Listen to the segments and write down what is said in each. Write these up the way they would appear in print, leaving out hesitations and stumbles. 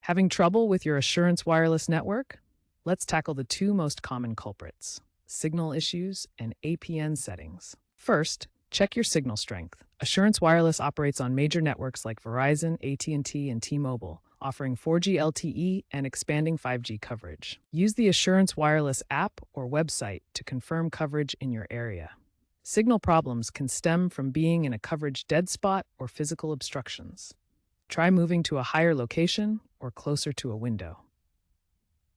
Having trouble with your Assurance wireless network? Let's tackle the two most common culprits: signal issues and APN settings. First, check your signal strength. Assurance Wireless operates on major networks like Verizon, AT&T, and T-Mobile, offering 4G LTE and expanding 5G coverage. Use the Assurance Wireless app or website to confirm coverage in your area. Signal problems can stem from being in a coverage dead spot or physical obstructions. Try moving to a higher location or closer to a window.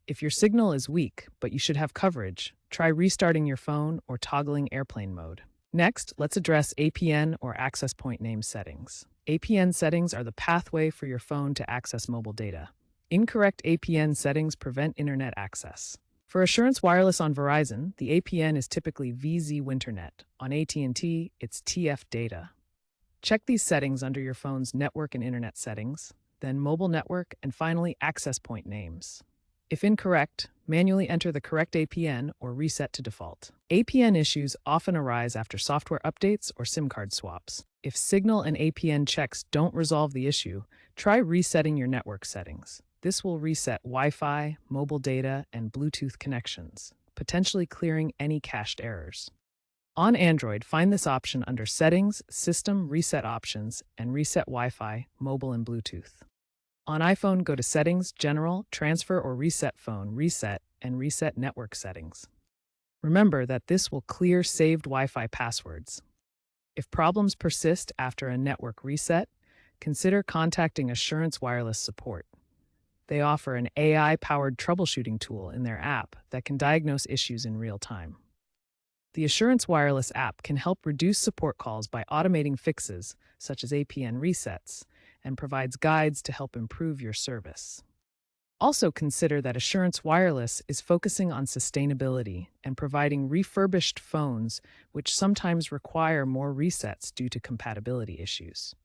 If your signal is weak but you should have coverage, try restarting your phone or toggling airplane mode. Next, let's address APN or access point name settings. APN settings are the pathway for your phone to access mobile data. Incorrect APN settings prevent internet access. For Assurance Wireless on Verizon, the APN is typically VZ Winternet. On AT&T, it's TF Data. Check these settings under your phone's network and internet settings, then mobile network, and finally access point names. If incorrect, manually enter the correct APN or reset to default. APN issues often arise after software updates or SIM card swaps. If signal and APN checks don't resolve the issue, try resetting your network settings. This will reset Wi-Fi, mobile data, and Bluetooth connections, potentially clearing any cached errors. On Android, find this option under Settings, System Reset Options, and Reset Wi-Fi, Mobile, and Bluetooth. On iPhone, go to Settings, General, Transfer or Reset Phone, Reset, and Reset Network Settings. Remember that this will clear saved Wi-Fi passwords. If problems persist after a network reset, consider contacting Assurance Wireless Support. They offer an AI-powered troubleshooting tool in their app that can diagnose issues in real time. The Assurance Wireless app can help reduce support calls by automating fixes, such as APN resets, and provides guides to help improve your service. Also consider that Assurance Wireless is focusing on sustainability and providing refurbished phones, which sometimes require more resets due to compatibility issues.